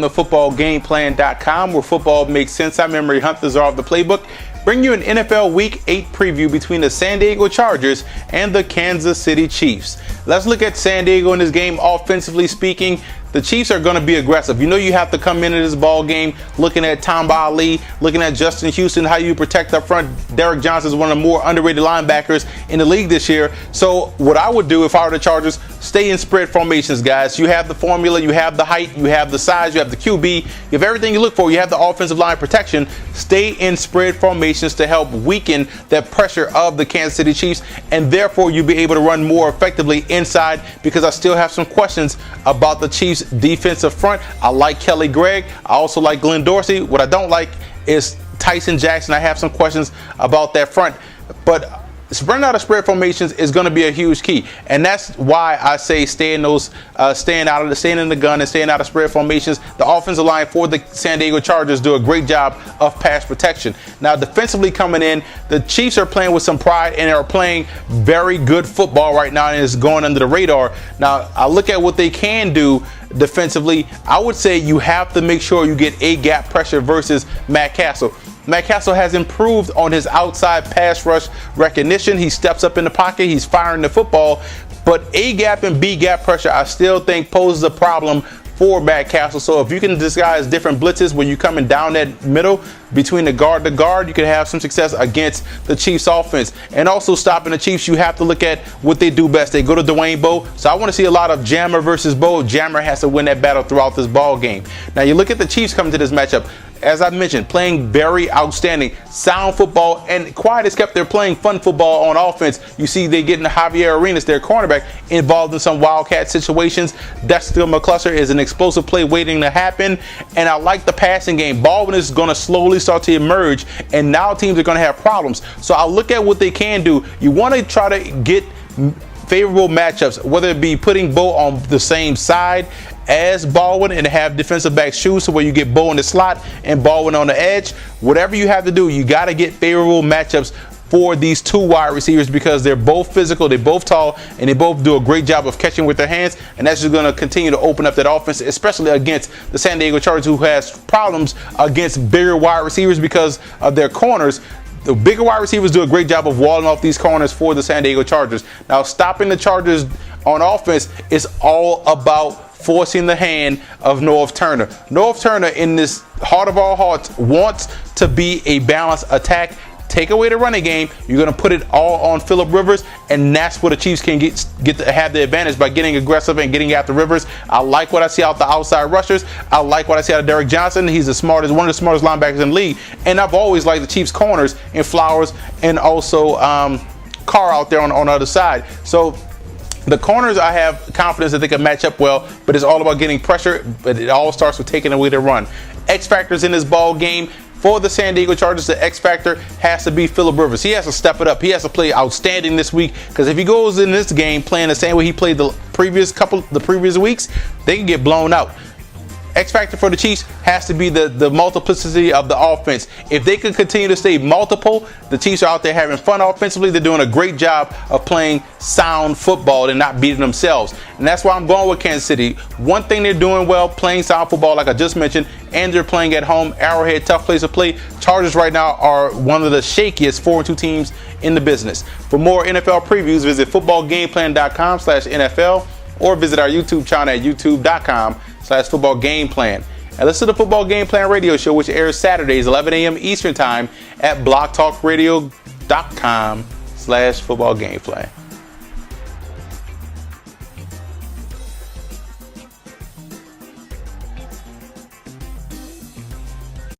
Welcome to footballgameplan.com, where football makes sense. I'm Emery Hunt, the czar of the playbook. Bring you an NFL Week 8 preview between the San Diego Chargers and the Kansas City Chiefs. Let's look at San Diego in this game. Offensively speaking, the Chiefs are going to be aggressive. You know you have to come into this ball game looking at Tom Ali, looking at Justin Houston, how you protect up front. Derek Johnson is one of the more underrated linebackers in the league this year. So what I would do if I were the Chargers, stay in spread formations, guys. You have the formula, you have the height, you have the size, you have the QB, you have everything you look for. You have the offensive line protection. Stay in spread formations to help weaken that pressure of the Kansas City Chiefs, and therefore you'll be able to run more effectively inside, because I still have some questions about the Chiefs defensive front. I like Kelly Gregg. I also like Glenn Dorsey. What I don't like is Tyson Jackson. I have some questions about that front, but running out of spread formations is going to be a huge key, and that's why I say staying in the gun and staying out of spread formations. The offensive line for the San Diego Chargers do a great job of pass protection. Now, defensively coming in, the Chiefs are playing with some pride and are playing very good football right now, and it's going under the radar. Now, I look at what they can do defensively. I would say you have to make sure you get a gap pressure versus Matt Castle. Matt Castle has improved on his outside pass rush recognition. He steps up in the pocket. He's firing the football. But A-gap and B-gap pressure, I still think, poses a problem for Matt Castle. So if you can disguise different blitzes when you're coming down that middle between the guard to guard, you can have some success against the Chiefs offense. And also stopping the Chiefs, you have to look at what they do best. They go to Dwayne Bowe. So I want to see a lot of Jammer versus Bowe. Jammer has to win that battle throughout this ball game. Now you look at the Chiefs coming to this matchup. As I mentioned, playing very outstanding, sound football, and quiet as kept, they're playing fun football on offense. You see they getting Javier Arenas, their cornerback, involved in some wildcat situations. Dexter McCluster is an explosive play waiting to happen, and I like the passing game. Baldwin is going to slowly start to emerge, and now teams are going to have problems. So I look at what they can do. You want to try to get favorable matchups, whether it be putting Bowe on the same side as Baldwin and have defensive back shoes, so where you get Bowe in the slot and Baldwin on the edge. Whatever you have to do, you got to get favorable matchups for these two wide receivers, because they're both physical, they're both tall, and they both do a great job of catching with their hands, and that's just going to continue to open up that offense, especially against the San Diego Chargers, who has problems against bigger wide receivers because of their corners. The bigger wide receivers do a great job of walling off these corners for the San Diego Chargers. Now, stopping the Chargers on offense is all about forcing the hand of Norv Turner. Norv Turner, in this heart of all hearts, wants to be a balanced attack. Take away the running game, you're going to put it all on Phillip Rivers, and that's where the Chiefs can get to have the advantage, by getting aggressive and getting after Rivers. I like what I see out the outside rushers. I like what I see out of Derek Johnson. He's one of the smartest linebackers in the league, and I've always liked the Chiefs corners in Flowers and also Carr out there on the other side. So the corners, I have confidence that they can match up well, but it's all about getting pressure. But it all starts with taking away the run. X factors in this ball game for the San Diego Chargers. The X factor has to be Phillip Rivers. He has to step it up. He has to play outstanding this week, because if he goes in this game playing the same way he played the previous weeks, they can get blown out. X factor for the Chiefs has to be the multiplicity of the offense. If they can continue to stay multiple, the Chiefs are out there having fun offensively. They're doing a great job of playing sound football and not beating themselves. And that's why I'm going with Kansas City. One thing they're doing well, playing sound football, like I just mentioned, and they're playing at home. Arrowhead, tough place to play. Chargers right now are one of the shakiest 4-2 teams in the business. For more NFL previews, visit footballgameplan.com/NFL or visit our YouTube channel at youtube.com/footballgameplan. And listen to the Football Game Plan radio show, which airs Saturdays, 11 a.m. Eastern Time at blogtalkradio.com/footballgameplan.